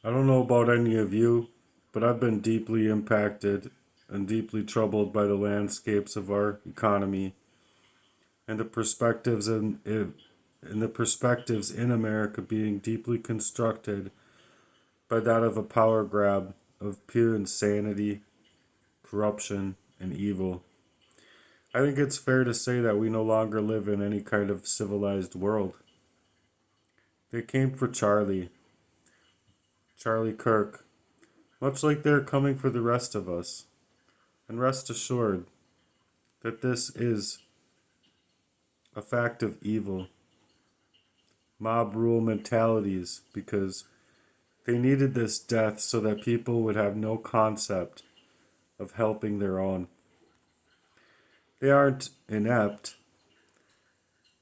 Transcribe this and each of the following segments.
I don't know about any of you, but I've been deeply impacted and deeply troubled by the landscapes of our economy and the perspectives in America being deeply constructed by that of a power grab of pure insanity, corruption, and evil. I think it's fair to say that we no longer live in any kind of civilized world. They came for Charlie Kirk, much like they're coming for the rest of us. And rest assured that this is a fact of evil, mob rule mentalities, because they needed this death so that people would have no concept of helping their own. They aren't inept,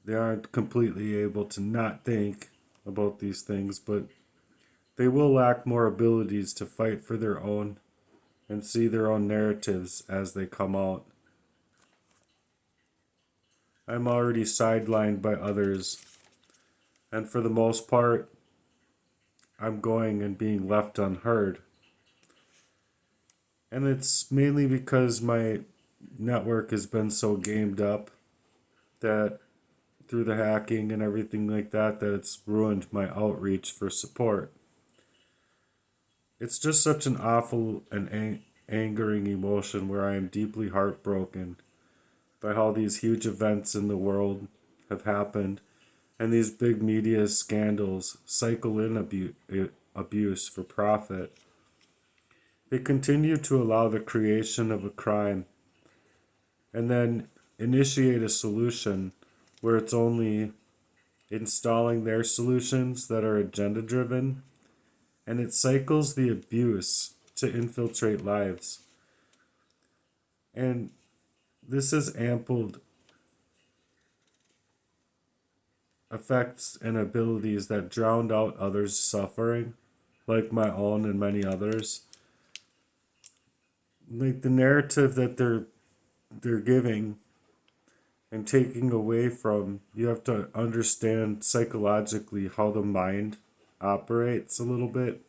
they aren't completely able to not think about these things, but they will lack more abilities to fight for their own and see their own narratives as they come out. I'm already sidelined by others, and for the most part, I'm going and being left unheard. And it's mainly because my network has been so gamed up that through the hacking and everything like that, that it's ruined my outreach for support. It's just such an awful and angering emotion where I am deeply heartbroken by how these huge events in the world have happened and these big media scandals cycle in abuse for profit. They continue to allow the creation of a crime and then initiate a solution where it's only installing their solutions that are agenda driven, and it cycles the abuse to infiltrate lives. And this has ampled effects and abilities that drowned out others' suffering, like my own and many others. Like the narrative that they're giving and taking away from, you have to understand psychologically how the mind operates a little bit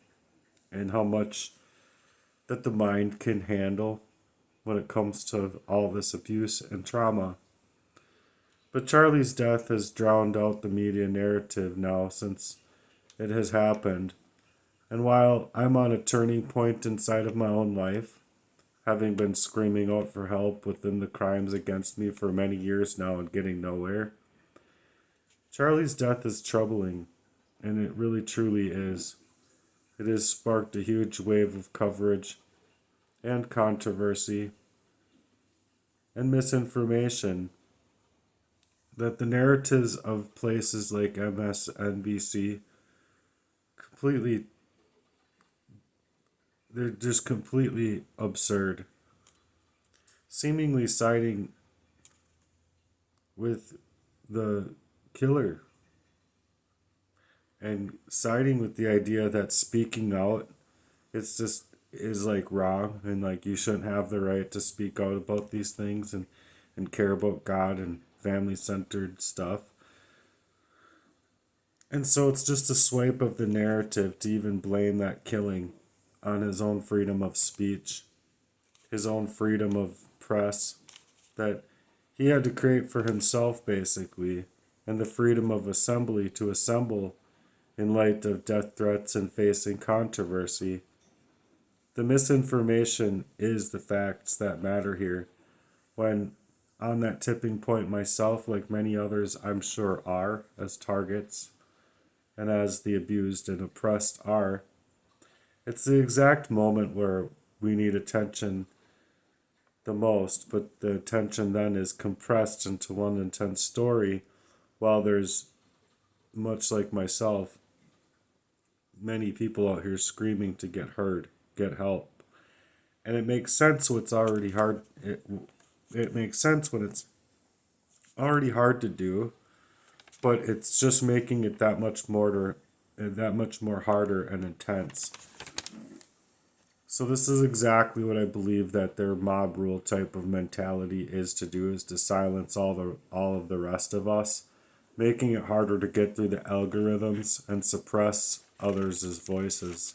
and how much that the mind can handle when it comes to all this abuse and trauma. But Charlie's death has drowned out the media narrative now since it has happened. And while I'm on a turning point inside of my own life, having been screaming out for help within the crimes against me for many years now and getting nowhere, Charlie's death is troubling, and it really truly is. It has sparked a huge wave of coverage and controversy and misinformation that the narratives of places like MSNBC completely, they're just completely absurd, seemingly siding with the killer and siding with the idea that speaking out it's just is like wrong, and like you shouldn't have the right to speak out about these things and care about God and family centered stuff. And so it's just a swipe of the narrative to even blame that killing on his own freedom of speech, his own freedom of press that he had to create for himself, basically, and the freedom of assembly to assemble in light of death threats and facing controversy. The misinformation is the facts that matter here. When on that tipping point myself, like many others I'm sure are, as targets, and as the abused and oppressed are, it's the exact moment where we need attention the most, but the attention then is compressed into one intense story, while there's, much like myself, many people out here screaming to get heard, get help. And it makes sense when it's already hard. It makes sense when it's already hard to do, but it's just making it that much more harder and intense. So this is exactly what I believe that their mob rule type of mentality is to do, is to silence all of the rest of us, making it harder to get through the algorithms and suppress others' voices.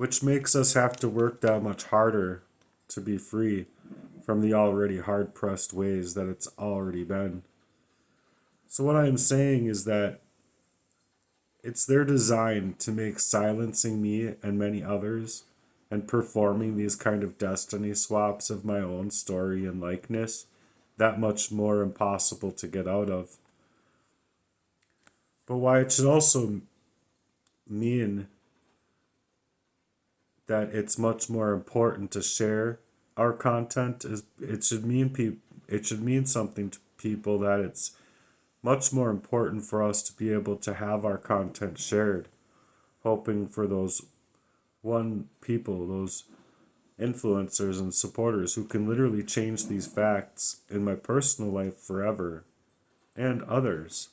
which makes us have to work that much harder to be free from the already hard pressed ways that it's already been. So, what I am saying is that it's their design to make silencing me and many others and performing these kind of destiny swaps of my own story and likeness that much more impossible to get out of. But why it should also mean that it's much more important to share our content is it should mean something to people that it's much more important for us to be able to have our content shared, hoping for those those influencers and supporters who can literally change these facts in my personal life forever and others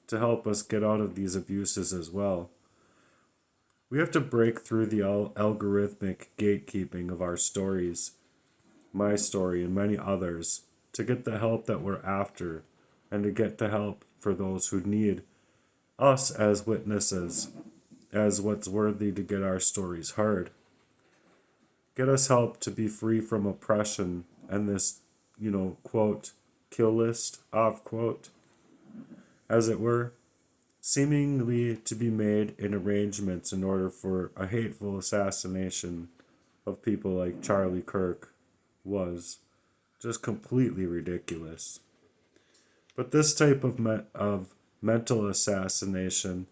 to help us get out of these abuses as well. We have to break through the algorithmic gatekeeping of our stories, my story, and many others, to get the help that we're after and to get the help for those who need us as witnesses, as what's worthy to get our stories heard. Get us help to be free from oppression and this, quote, kill list, off quote, as it were, seemingly to be made in arrangements in order for a hateful assassination of people like Charlie Kirk was just completely ridiculous. But this type of mental assassination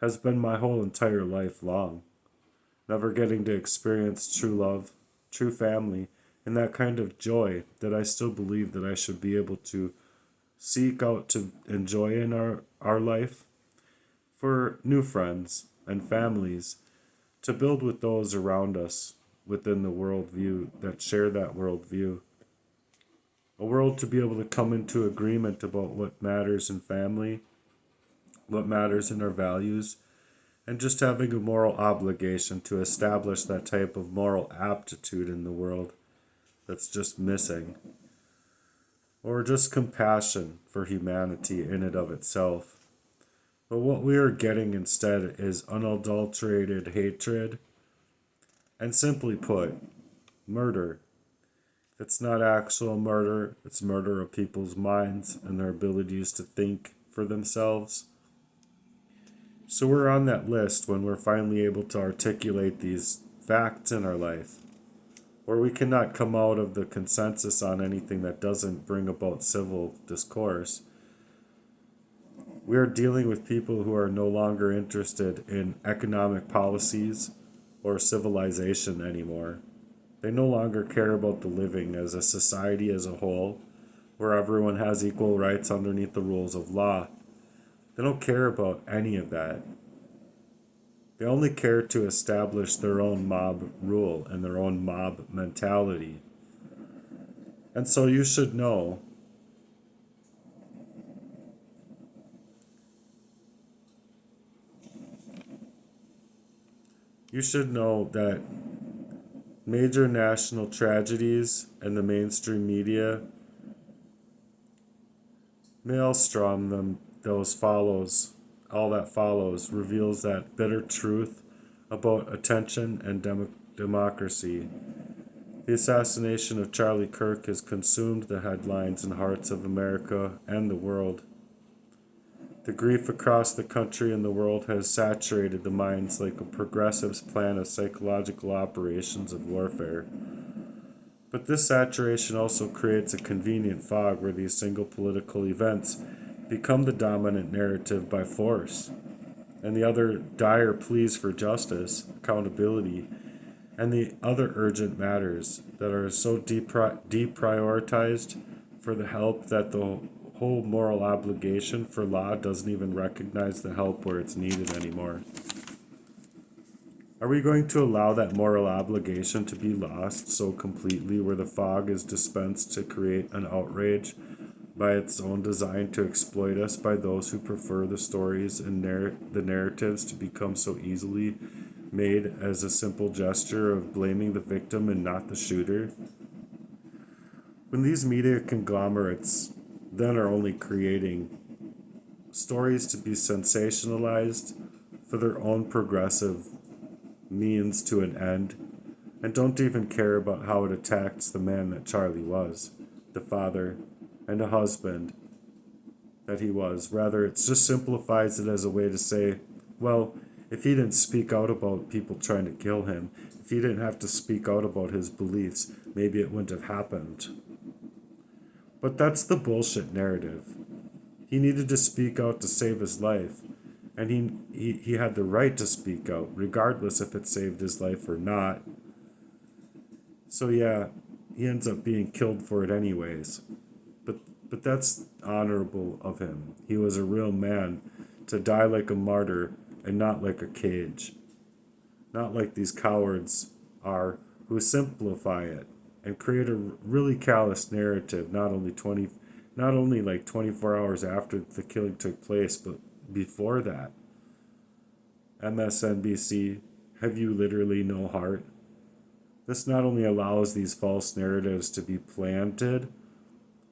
has been my whole entire life long. Never getting to experience true love, true family, and that kind of joy that I still believe that I should be able to seek out to enjoy in our life for new friends and families, to build with those around us within the worldview that share that worldview. A world to be able to come into agreement about what matters in family, what matters in our values, and just having a moral obligation to establish that type of moral aptitude in the world that's just missing. Or just compassion for humanity in and of itself. But what we are getting instead is unadulterated hatred and, simply put, murder. It's not actual murder, it's murder of people's minds and their abilities to think for themselves. So we're on that list when we're finally able to articulate these facts in our life, where we cannot come out of the consensus on anything that doesn't bring about civil discourse. We are dealing with people who are no longer interested in economic policies or civilization anymore. They no longer care about the living as a society as a whole, where everyone has equal rights underneath the rules of law. They don't care about any of that. They only care to establish their own mob rule and their own mob mentality. And so you should know that major national tragedies and the mainstream media maelstrom all that follows reveals that bitter truth about attention and democracy. The assassination of Charlie Kirk has consumed the headlines and hearts of America and the world. The grief across the country and the world has saturated the minds like a progressive's plan of psychological operations of warfare. But this saturation also creates a convenient fog where these single political events become the dominant narrative by force, and the other dire pleas for justice, accountability, and the other urgent matters that are so deprioritized for the help that the whole moral obligation for law doesn't even recognize the help where it's needed anymore. Are we going to allow that moral obligation to be lost so completely where the fog is dispensed to create an outrage by its own design to exploit us by those who prefer the stories and the narratives to become so easily made as a simple gesture of blaming the victim and not the shooter? When these media conglomerates then are only creating stories to be sensationalized for their own progressive means to an end, and don't even care about how it attacks the man that Charlie was, the father and a husband that he was. Rather, it just simplifies it as a way to say, well, if he didn't speak out about people trying to kill him, if he didn't have to speak out about his beliefs, maybe it wouldn't have happened. But that's the bullshit narrative. He needed to speak out to save his life, and he had the right to speak out, regardless if it saved his life or not. So yeah, he ends up being killed for it anyways. But that's honorable of him. He was a real man to die like a martyr and not like a cage. Not like these cowards are who simplify it and create a really callous narrative not only like 24 hours after the killing took place, but before that. MSNBC, have you literally no heart? This not only allows these false narratives to be planted,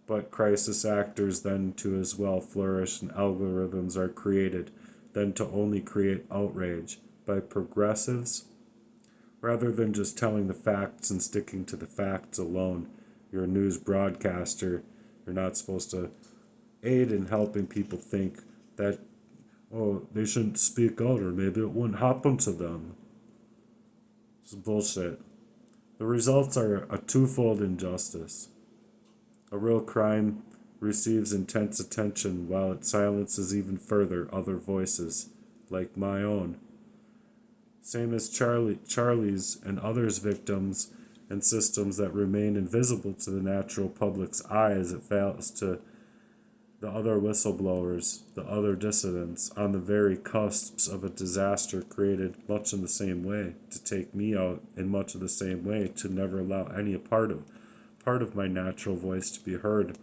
but crisis actors then to as well flourish, and algorithms are created then to only create outrage by progressives rather than just telling the facts and sticking to the facts alone. You're a news broadcaster. You're not supposed to aid in helping people think that, oh, they shouldn't speak out or maybe it wouldn't happen to them. It's bullshit. The results are a twofold injustice. A real crime receives intense attention while it silences even further other voices, like my own. Same as Charlie's and others' victims and systems that remain invisible to the natural public's eye as it fails to the other whistleblowers, the other dissidents, on the very cusps of a disaster created much in the same way, to take me out in much of the same way, to never allow any part of my natural voice to be heard.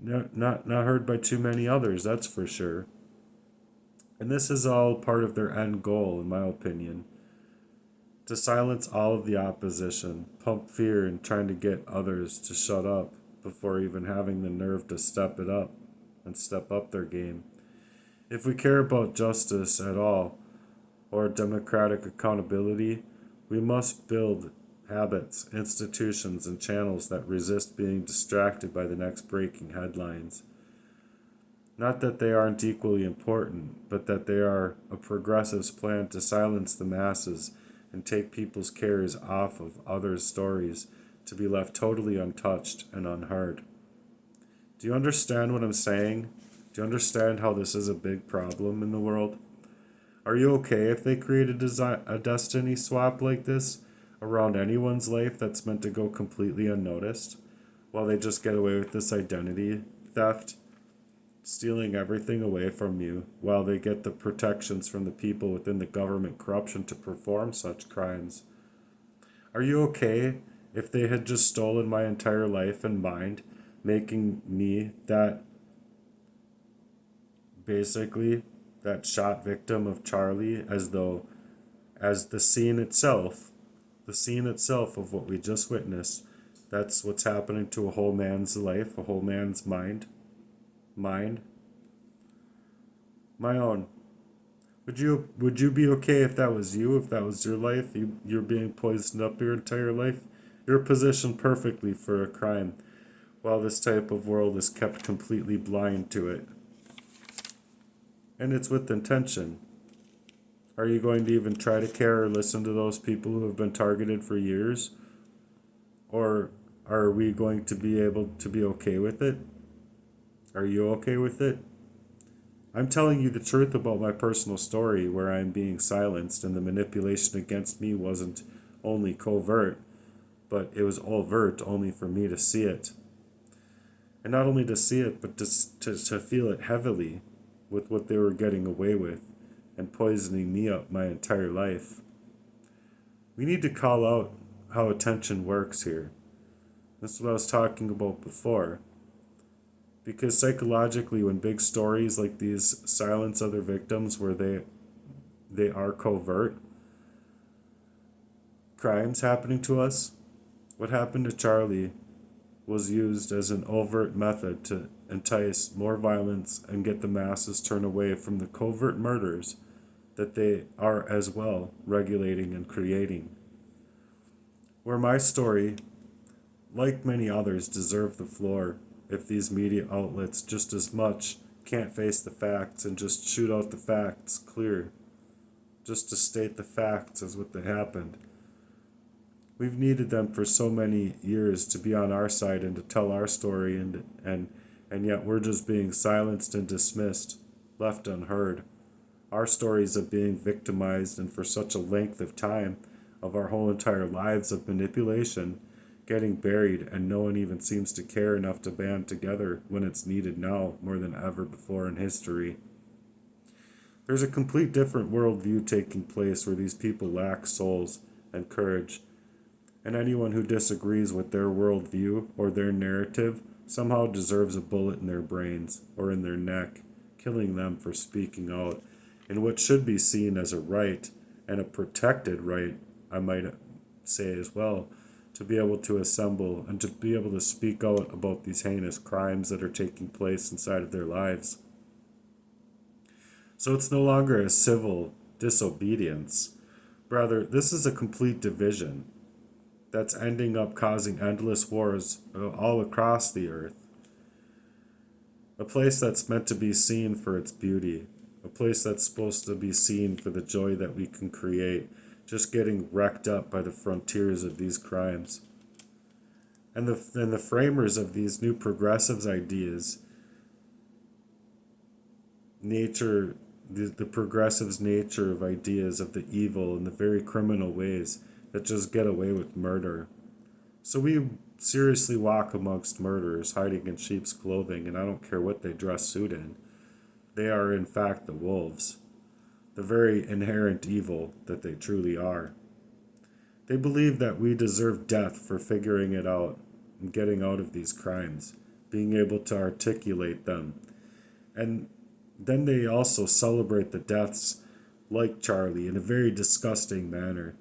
Not heard by too many others, that's for sure. And this is all part of their end goal, in my opinion. To silence all of the opposition, pump fear in trying to get others to shut up before even having the nerve to step it up and step up their game. If we care about justice at all, or democratic accountability, we must build habits, institutions, and channels that resist being distracted by the next breaking headlines. Not that they aren't equally important, but that they are a progressive's plan to silence the masses and take people's cares off of others' stories to be left totally untouched and unheard. Do you understand what I'm saying? Do you understand how this is a big problem in the world? Are you okay if they create a destiny swap like this around anyone's life that's meant to go completely unnoticed, while they just get away with this identity theft, stealing everything away from you, while they get the protections from the people within the government corruption to perform such crimes? Are you okay if they had just stolen my entire life and mind, making me that basically that shot victim of Charlie, as the scene itself of what we just witnessed, that's what's happening to a whole man's life, a whole man's mind, my own. Would you be okay if that was you, if that was your life, you're being poisoned up your entire life? You're positioned perfectly for a crime, while this type of world is kept completely blind to it. And it's with intention. Are you going to even try to care or listen to those people who have been targeted for years? Or are we going to be able to be okay with it? Are you okay with it? I'm telling you the truth about my personal story, where I am being silenced, and the manipulation against me wasn't only covert, but it was overt only for me to see it. And not only to see it, but to feel it heavily with what they were getting away with and poisoning me up my entire life. We need to call out how attention works here. That's what I was talking about before. Because psychologically, when big stories like these silence other victims where they are covert crimes happening to us, what happened to Charlie was used as an overt method to entice more violence and get the masses turned away from the covert murders that they are as well regulating and creating. Where my story, like many others, deserve the floor if these media outlets just as much can't face the facts and just shoot out the facts clear, just to state the facts as what they happened. We've needed them for so many years to be on our side and to tell our story, and yet we're just being silenced and dismissed, left unheard. Our stories of being victimized and for such a length of time of our whole entire lives of manipulation getting buried, and no one even seems to care enough to band together when it's needed now more than ever before in history. There's a complete different worldview taking place where these people lack souls and courage, and anyone who disagrees with their worldview or their narrative somehow deserves a bullet in their brains or in their neck, killing them for speaking out in what should be seen as a right, and a protected right, I might say as well, to be able to assemble and to be able to speak out about these heinous crimes that are taking place inside of their lives. So it's no longer a civil disobedience. Rather, this is a complete division that's ending up causing endless wars all across the earth. A place that's meant to be seen for its beauty. A place that's supposed to be seen for the joy that we can create, just getting wrecked up by the frontiers of these crimes. And the framers of these new progressives ideas, the progressives' nature of ideas of the evil and the very criminal ways that just get away with murder. So we seriously walk amongst murderers hiding in sheep's clothing, and I don't care what they dress suit in. They are in fact the wolves, the very inherent evil that they truly are. They believe that we deserve death for figuring it out and getting out of these crimes, being able to articulate them. And then they also celebrate the deaths like Charlie in a very disgusting manner.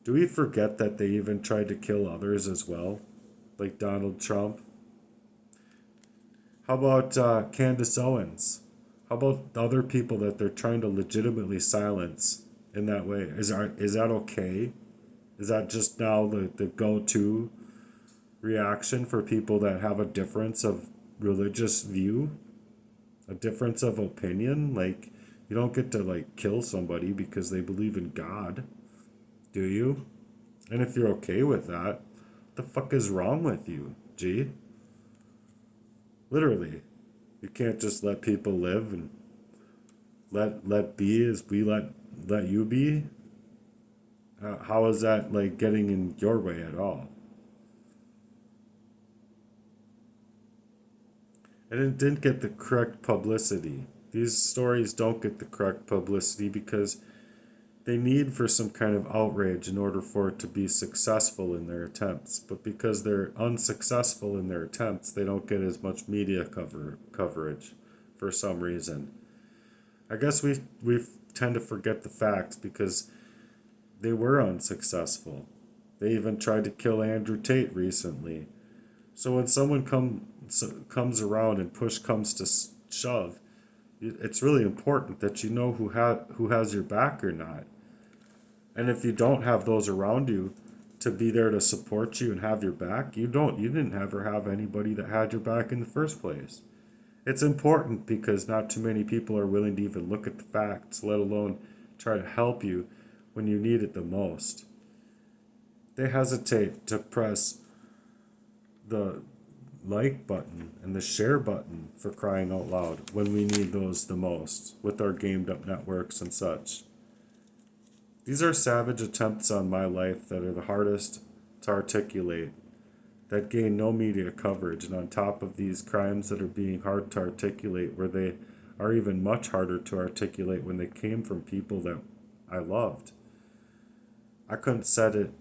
Do we forget that they even tried to kill others as well, like Donald Trump? How about Candace Owens? How about other people that they're trying to legitimately silence in that way? Is that okay? Is that just now the go-to reaction for people that have a difference of religious view? A difference of opinion? Like, you don't get to, like, kill somebody because they believe in God, do you? And if you're okay with that, what the fuck is wrong with you, G? Literally. You can't just let people live and let be as we let you be. How is that like getting in your way at all? And it didn't get the correct publicity. These stories don't get the correct publicity because they need for some kind of outrage in order for it to be successful in their attempts. But because they're unsuccessful in their attempts, they don't get as much media coverage for some reason. I guess we tend to forget the facts because they were unsuccessful. They even tried to kill Andrew Tate recently. So when someone comes around and push comes to shove, it's really important that you know who has your back or not. And if you don't have those around you to be there to support you and have your back, you didn't ever have anybody that had your back in the first place. It's important because not too many people are willing to even look at the facts, let alone try to help you when you need it the most. They hesitate to press the like button and the share button, for crying out loud, when we need those the most with our gamed up networks and such. These are savage attempts on my life that are the hardest to articulate, that gain no media coverage, and on top of these crimes that are being hard to articulate, where they are even much harder to articulate when they came from people that I loved. I couldn't set it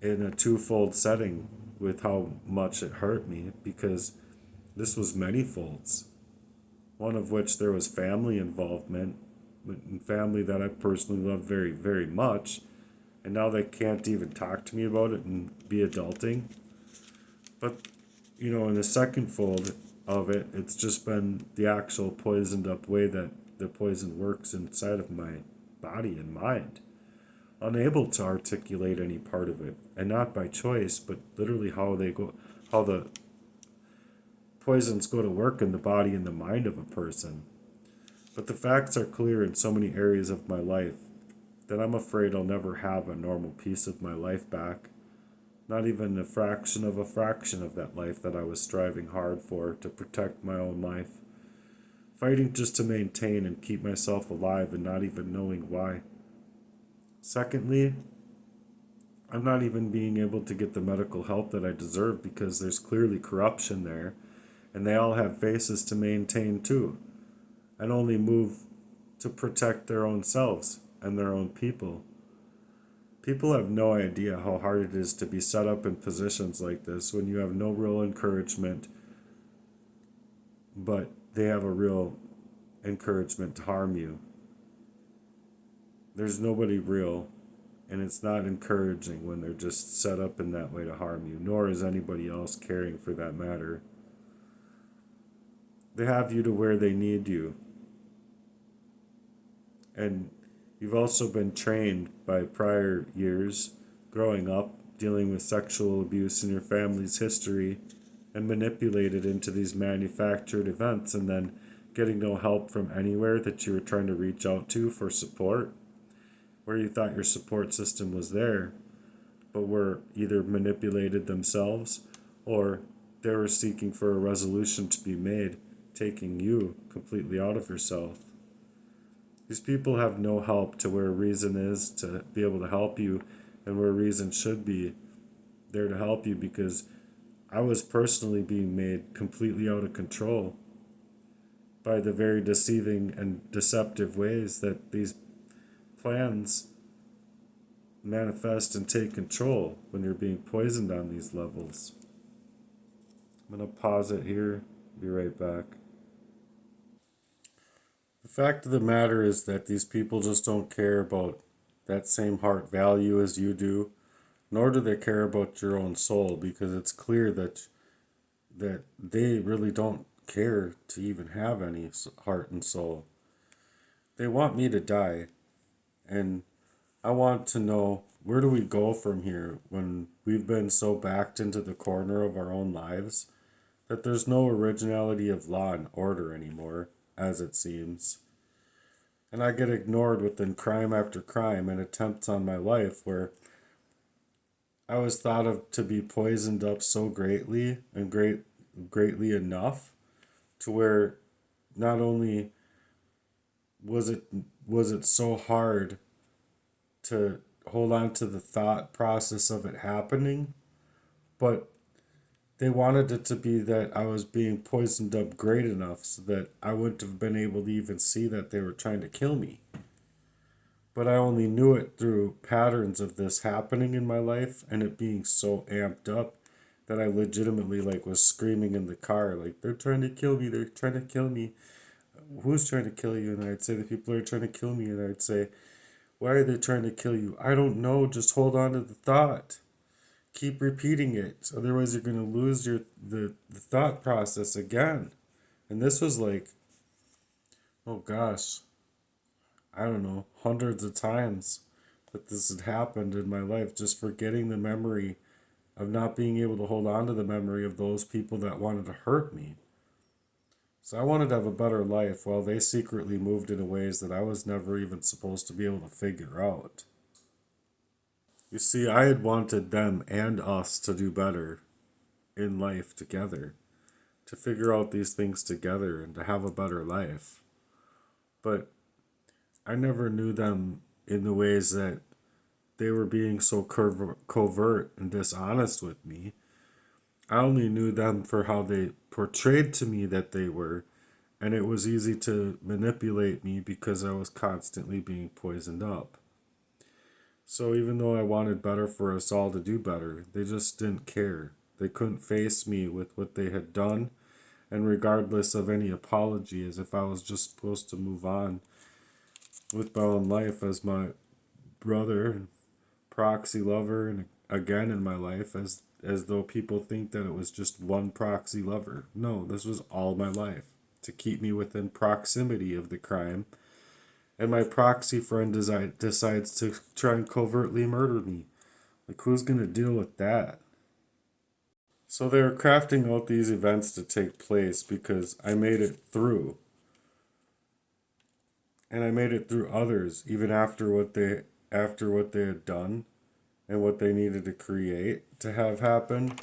in a twofold setting with how much it hurt me, because this was many folds. One of which there was family involvement, family that I personally loved very, very much, and now they can't even talk to me about it and be adulting. But, in the second fold of it, it's just been the actual poisoned up way that the poison works inside of my body and mind, unable to articulate any part of it, and not by choice, but literally how the poisons go to work in the body and the mind of a person. But the facts are clear in so many areas of my life that I'm afraid I'll never have a normal piece of my life back. Not even a fraction of that life that I was striving hard for to protect my own life. Fighting just to maintain and keep myself alive and not even knowing why. Secondly, I'm not even being able to get the medical help that I deserve because there's clearly corruption there, and they all have faces to maintain too, and only move to protect their own selves and their own people. People have no idea how hard it is to be set up in positions like this when you have no real encouragement, but they have a real encouragement to harm you. There's nobody real, and it's not encouraging when they're just set up in that way to harm you, nor is anybody else caring for that matter. They have you to where they need you. And you've also been trained by prior years, growing up, dealing with sexual abuse in your family's history, and manipulated into these manufactured events, and then getting no help from anywhere that you were trying to reach out to for support, where you thought your support system was there, but were either manipulated themselves or they were seeking for a resolution to be made, taking you completely out of yourself. These people have no help to where reason is to be able to help you and where reason should be there to help you, because I was personally being made completely out of control by the very deceiving and deceptive ways that these plans manifest and take control when you're being poisoned on these levels. I'm going to pause it here, be right back. The fact of the matter is that these people just don't care about that same heart value as you do, nor do they care about your own soul, because it's clear that they really don't care to even have any heart and soul. They want me to die, and I want to know, where do we go from here when we've been so backed into the corner of our own lives that there's no originality of law and order anymore, as it seems. And I get ignored within crime after crime and attempts on my life where I was thought of to be poisoned up so greatly and greatly enough to where not only was it so hard to hold on to the thought process of it happening, but they wanted it to be that I was being poisoned up great enough so that I wouldn't have been able to even see that they were trying to kill me. But I only knew it through patterns of this happening in my life and it being so amped up that I legitimately was screaming in the car, like, they're trying to kill me, they're trying to kill me. Who's trying to kill you? And I'd say the people are trying to kill me, and I'd say, why are they trying to kill you? I don't know, just hold on to the thought. Keep repeating it, otherwise you're going to lose the thought process again. And this was oh gosh, I don't know, hundreds of times that this had happened in my life, just forgetting the memory of not being able to hold on to the memory of those people that wanted to hurt me. So I wanted to have a better life while they secretly moved in ways that I was never even supposed to be able to figure out. You see, I had wanted them and us to do better in life together, to figure out these things together and to have a better life. But I never knew them in the ways that they were being so covert and dishonest with me. I only knew them for how they portrayed to me that they were, and it was easy to manipulate me because I was constantly being poisoned up. So even though I wanted better for us all to do better, they just didn't care. They couldn't face me with what they had done, and regardless of any apology, as if I was just supposed to move on with my own life as my brother, proxy lover, and again in my life, as though people think that it was just one proxy lover. No, this was all my life. to keep me within proximity of the crime, and my proxy friend decides to try and covertly murder me. Like, who's going to deal with that? So they were crafting out these events to take place because I made it through. And I made it through others, even after what they had done and what they needed to create to have happen.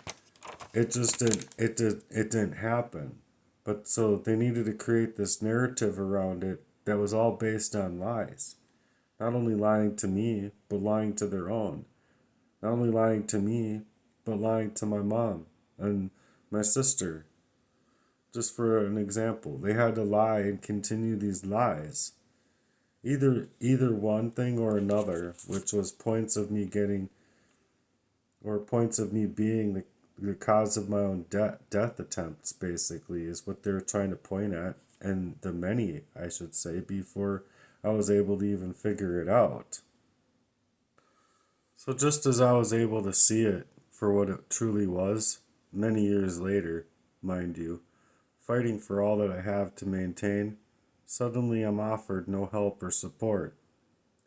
It didn't happen. But so they needed to create this narrative around it that was all based on lies. Not only lying to me, but lying to their own. Not only lying to me, but lying to my mom and my sister. Just for an example, they had to lie and continue these lies. Either one thing or another, which was points of me getting, or points of me being the cause of my own death attempts, basically, is what they're trying to point at, and the many, I should say, before I was able to even figure it out. So just as I was able to see it for what it truly was, many years later, mind you, fighting for all that I have to maintain, suddenly I'm offered no help or support.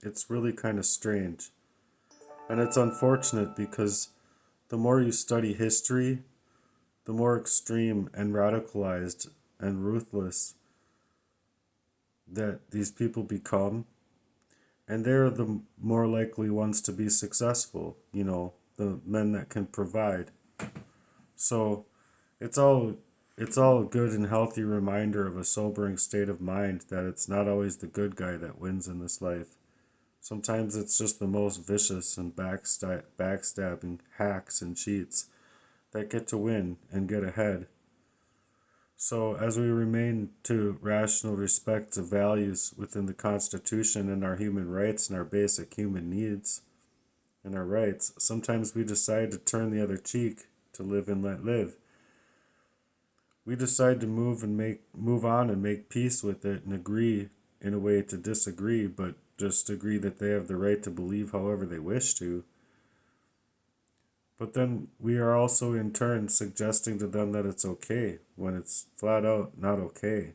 It's really kind of strange. And it's unfortunate because the more you study history, the more extreme and radicalized and ruthless that these people become. And they're the more likely ones to be successful, the men that can provide. So it's all a good and healthy reminder of a sobering state of mind that it's not always the good guy that wins in this life. Sometimes it's just the most vicious and backstabbing hacks and cheats that get to win and get ahead. So as we remain to rational respect of values within the Constitution and our human rights and our basic human needs and our rights, sometimes we decide to turn the other cheek, to live and let live. We decide to move on and make peace with it and agree in a way to disagree, but just agree that they have the right to believe however they wish to. But then we are also in turn suggesting to them that it's okay when it's flat out not okay.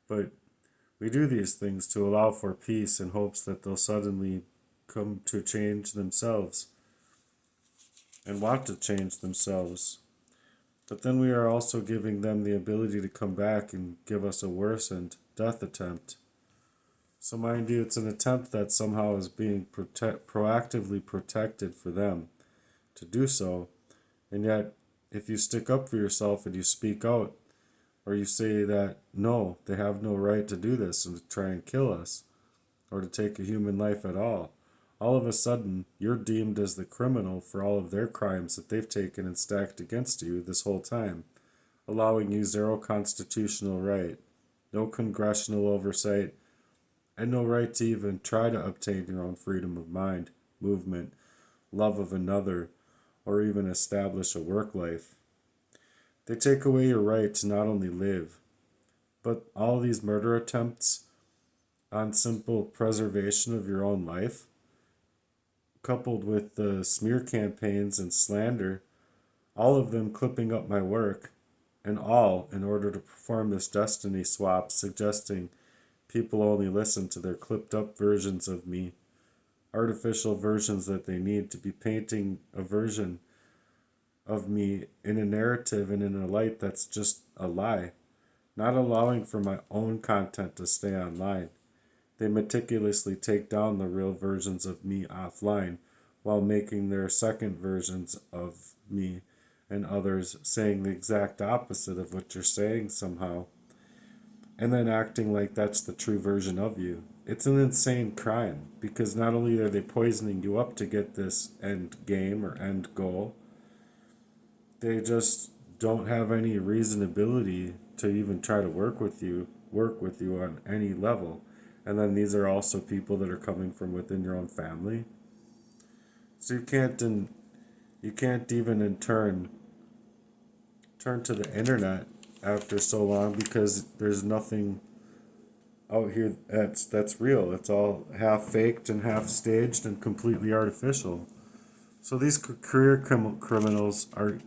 But we do these things to allow for peace in hopes that they'll suddenly come to change themselves and want to change themselves. But then we are also giving them the ability to come back and give us a worsened death attempt. So mind you, it's an attempt that somehow is being proactively protected for them to do so. And yet, if you stick up for yourself and you speak out, or you say that, no, they have no right to do this and to try and kill us, or to take a human life at all of a sudden, you're deemed as the criminal for all of their crimes that they've taken and stacked against you this whole time, allowing you zero constitutional right, no congressional oversight, and no right to even try to obtain your own freedom of mind, movement, love of another, or even establish a work life. They take away your right to not only live, but all these murder attempts on simple preservation of your own life, coupled with the smear campaigns and slander, all of them clipping up my work, and all in order to perform this destiny swap, suggesting people only listen to their clipped up versions of me, artificial versions that they need to be painting a version of me in a narrative and in a light that's just a lie, not allowing for my own content to stay online. They meticulously take down the real versions of me offline while making their second versions of me and others saying the exact opposite of what you're saying somehow, and then acting like that's the true version of you. It's an insane crime because not only are they poisoning you up to get this end game or end goal, they just don't have any reasonability to even try to work with you on any level. And then these are also people that are coming from within your own family. So you can't even in turn to the internet after so long because there's nothing out here that's real. It's all half faked and half staged and completely artificial. So these career criminals are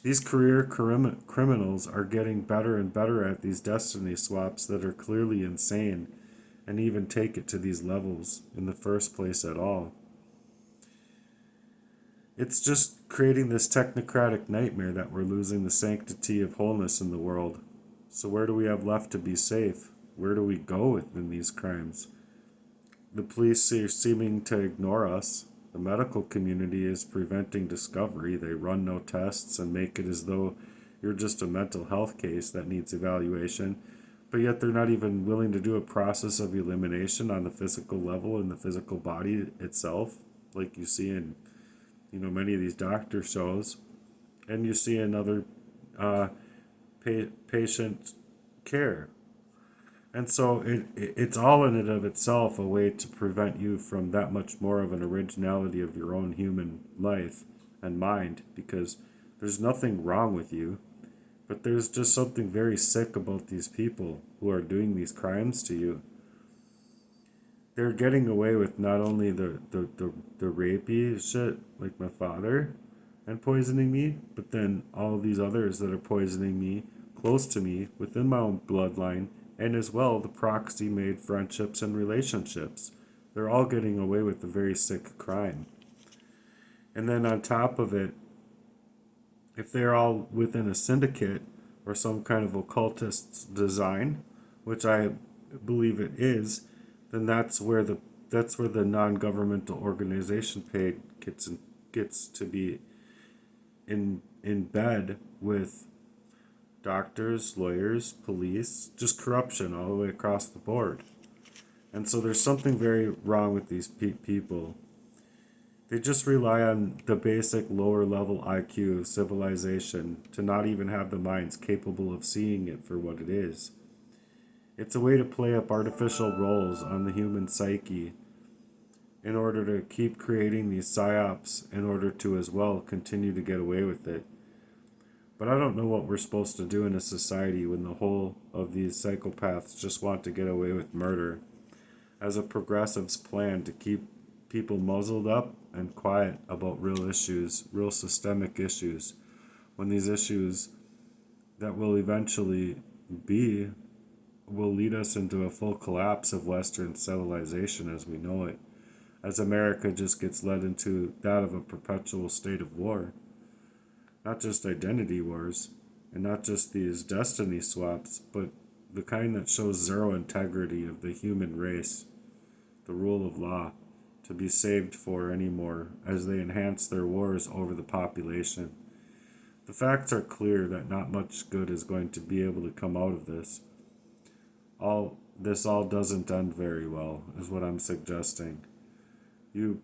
These criminals are getting better and better at these destiny swaps that are clearly insane and even take it to these levels in the first place at all. It's just creating this technocratic nightmare that we're losing the sanctity of wholeness in the world. So, where do we have left to be safe? Where do we go within these crimes? The police are seeming to ignore us. The medical community is preventing discovery. They run no tests and make it as though you're just a mental health case that needs evaluation. But yet they're not even willing to do a process of elimination on the physical level in the physical body itself, like you see in many of these doctor shows, and you see in other patient care. And so it's all in and of itself a way to prevent you from that much more of an originality of your own human life and mind, because there's nothing wrong with you, but there's just something very sick about these people who are doing these crimes to you. They're getting away with not only the rapey shit, like my father, and poisoning me, but then all these others that are poisoning me close to me within my own bloodline, and as well the proxy made friendships and relationships. They're all getting away with a very sick crime. And then on top of it, if they're all within a syndicate or some kind of occultist's design, which I believe it is, then that's where the non-governmental organization paid gets to be in bed with doctors, lawyers, police, just corruption all the way across the board. And so there's something very wrong with these people. They just rely on the basic lower level IQ of civilization to not even have the minds capable of seeing it for what it is. It's a way to play up artificial roles on the human psyche in order to keep creating these psyops in order to as well continue to get away with it. But I don't know what we're supposed to do in a society when the whole of these psychopaths just want to get away with murder as a progressive's plan to keep people muzzled up and quiet about real issues, real systemic issues, when these issues that will eventually be will lead us into a full collapse of Western civilization as we know it, as America just gets led into that of a perpetual state of war. Not just identity wars, and not just these destiny swaps, but the kind that shows zero integrity of the human race, the rule of law, to be saved for anymore as they enhance their wars over the population. The facts are clear that not much good is going to be able to come out of this. This all doesn't end very well, is what I'm suggesting. You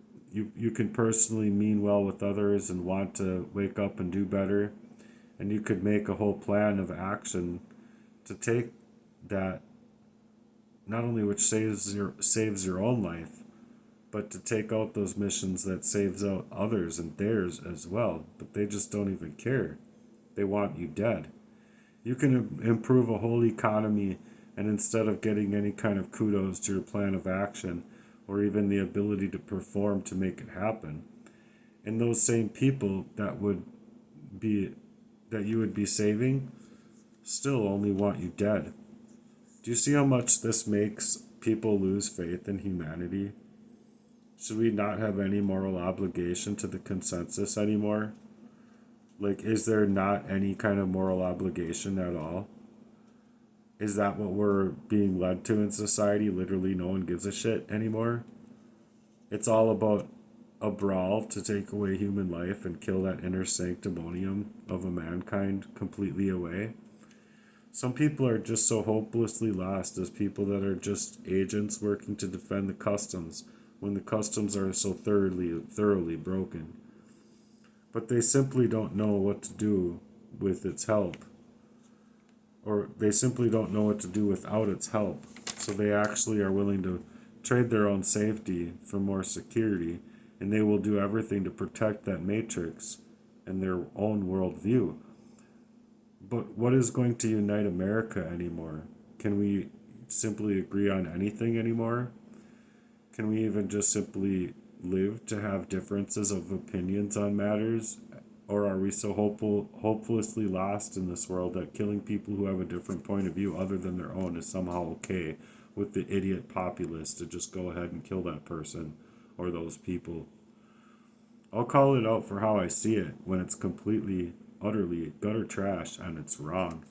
can personally mean well with others and want to wake up and do better, and you could make a whole plan of action to take that, not only which saves your own life, but to take out those missions that saves out others and theirs as well. But they just don't even care. They want you dead. You can improve a whole economy, and instead of getting any kind of kudos to your plan of action, or even the ability to perform to make it happen, and those same people that you would be saving still only want you dead. Do you see how much this makes people lose faith in humanity? Should we not have any moral obligation to the consensus anymore? Like, is there not any kind of moral obligation at all? Is that what we're being led to in society? Literally, no one gives a shit anymore. It's all about a brawl to take away human life and kill that inner sanctimonium of a mankind completely away. Some people are just so hopelessly lost as people that are just agents working to defend the customs when the customs are so thoroughly broken. But they simply don't know what to do with its help. Or they simply don't know what to do without its help. So they actually are willing to trade their own safety for more security, and they will do everything to protect that matrix and their own worldview. But what is going to unite America anymore? Can we simply agree on anything anymore? Can we even just simply live to have differences of opinions on matters Or are we so hopelessly lost in this world that killing people who have a different point of view other than their own is somehow okay with the idiot populace to just go ahead and kill that person or those people? I'll call it out for how I see it when it's completely, utterly gutter trash and it's wrong.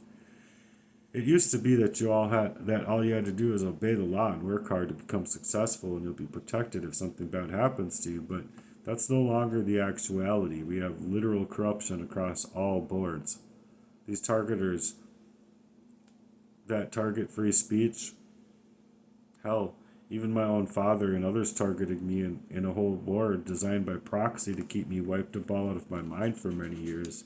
It used to be that all you had to do is obey the law and work hard to become successful and you'll be protected if something bad happens to you, but that's no longer the actuality. We have literal corruption across all boards. These targeters that target free speech, hell, even my own father and others targeted me in a whole war designed by proxy to keep me wiped a ball out of my mind for many years,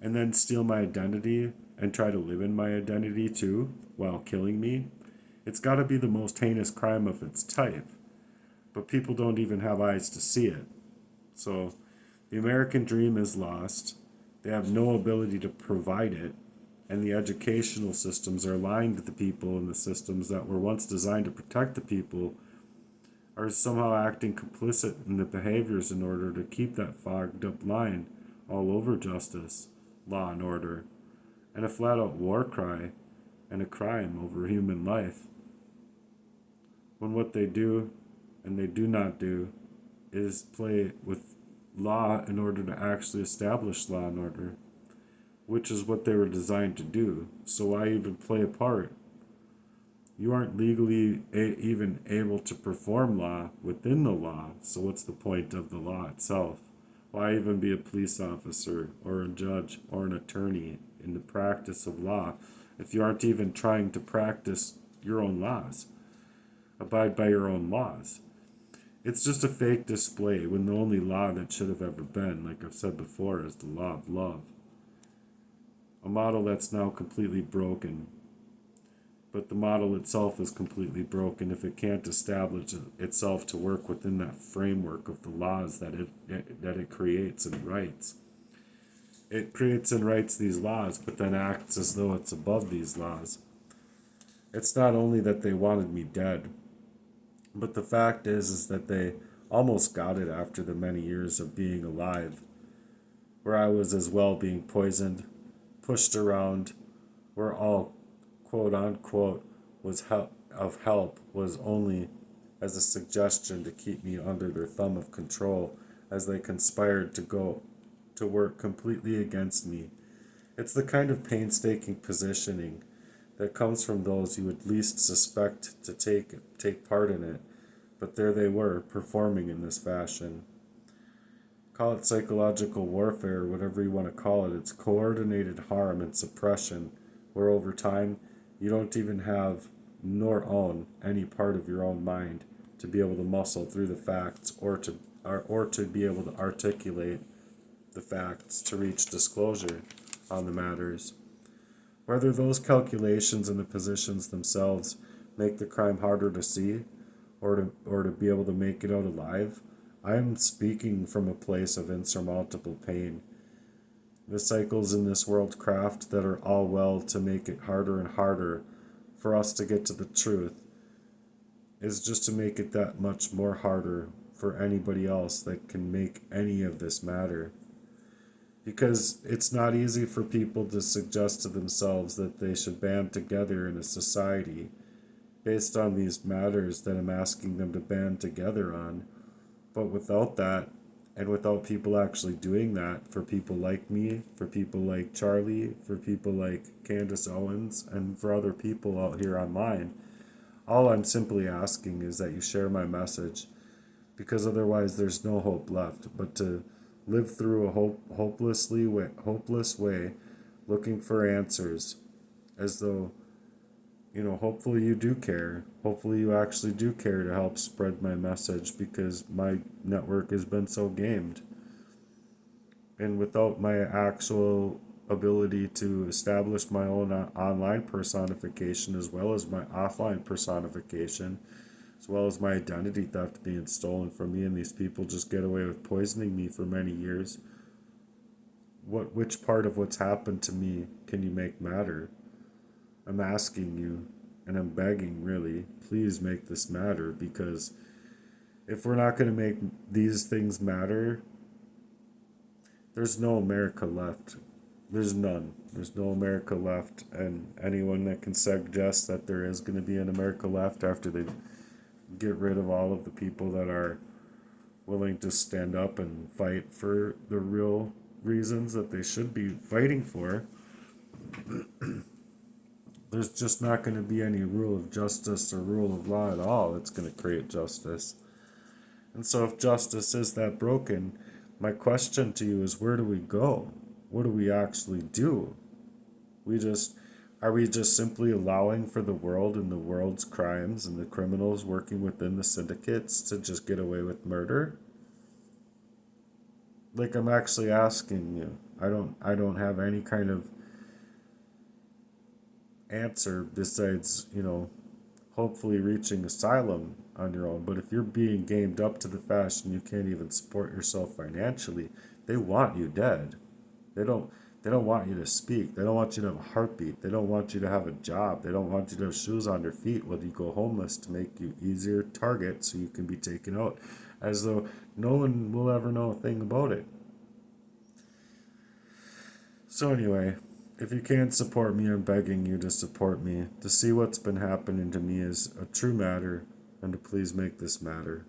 and then steal my identity and try to live in my identity too while killing me. It's got to be the most heinous crime of its type, but people don't even have eyes to see it. So the American dream is lost. They have no ability to provide it, and the educational systems are lying to the people, and the systems that were once designed to protect the people are somehow acting complicit in the behaviors in order to keep that fogged up line all over justice, law, and order, and a flat out war cry and a crime over human life. When what they do and they do not do is play with law in order to actually establish law and order, which is what they were designed to do. So why even play a part? You aren't legally even able to perform law within the law, so what's the point of the law itself? Why even be a police officer or a judge or an attorney in the practice of law if you aren't even trying to practice your own laws, abide by your own laws? It's just a fake display when the only law that should have ever been, like I've said before, is the law of love. A model that's now completely broken. But the model itself is completely broken if it can't establish itself to work within that framework of the laws that it creates and writes. It creates and writes these laws, but then acts as though it's above these laws. It's not only that they wanted me dead, but the fact is that they almost got it after the many years of being alive, where I was as well being poisoned, pushed around, where all quote unquote of help was only as a suggestion to keep me under their thumb of control as they conspired to go to work completely against me. It's the kind of painstaking positioning that comes from those you would least suspect to take part in it, but there they were, performing in this fashion. Call it psychological warfare, whatever you want to call it. It's coordinated harm and suppression, where over time you don't even have nor own any part of your own mind to be able to muscle through the facts or to be able to articulate the facts to reach disclosure on the matters. Whether those calculations and the positions themselves make the crime harder to see or to be able to make it out alive, I am speaking from a place of insurmountable pain. The cycles in this world craft that are all well to make it harder and harder for us to get to the truth is just to make it that much more harder for anybody else that can make any of this matter. Because it's not easy for people to suggest to themselves that they should band together in a society based on these matters that I'm asking them to band together on. But without that, and without people actually doing that for people like me, for people like Charlie, for people like Candace Owens, and for other people out here online, all I'm simply asking is that you share my message, because otherwise there's no hope left but to live through a hopeless way, looking for answers, as though, hopefully you do care. Hopefully you actually do care to help spread my message, because my network has been so gamed. And without my actual ability to establish my own online personification as well as my offline personification, as well as my identity theft being stolen from me and these people just get away with poisoning me for many years, which part of what's happened to me can you make matter? I'm asking you, and I'm begging, really, please make this matter, because if we're not going to make these things matter, There's no America left. There's none. There's no America left, and anyone that can suggest that there is going to be an America left after they get rid of all of the people that are willing to stand up and fight for the real reasons that they should be fighting for, there's just not going to be any rule of justice or rule of law at all that's going to create justice. And so if justice is that broken, my question to you is, where do we go? What do we actually do? Are we just simply allowing for the world and the world's crimes and the criminals working within the syndicates to just get away with murder? Like, I'm actually asking you. I don't have any kind of answer besides, hopefully reaching asylum on your own. But if you're being gamed up to the fashion you can't even support yourself financially, they want you dead. They don't they don't want you to speak. They don't want you to have a heartbeat. They don't want you to have a job. They don't want you to have shoes on your feet while you go homeless to make you easier target so you can be taken out. As though no one will ever know a thing about it. So anyway, if you can't support me, I'm begging you to support me. To see what's been happening to me is a true matter, and to please make this matter.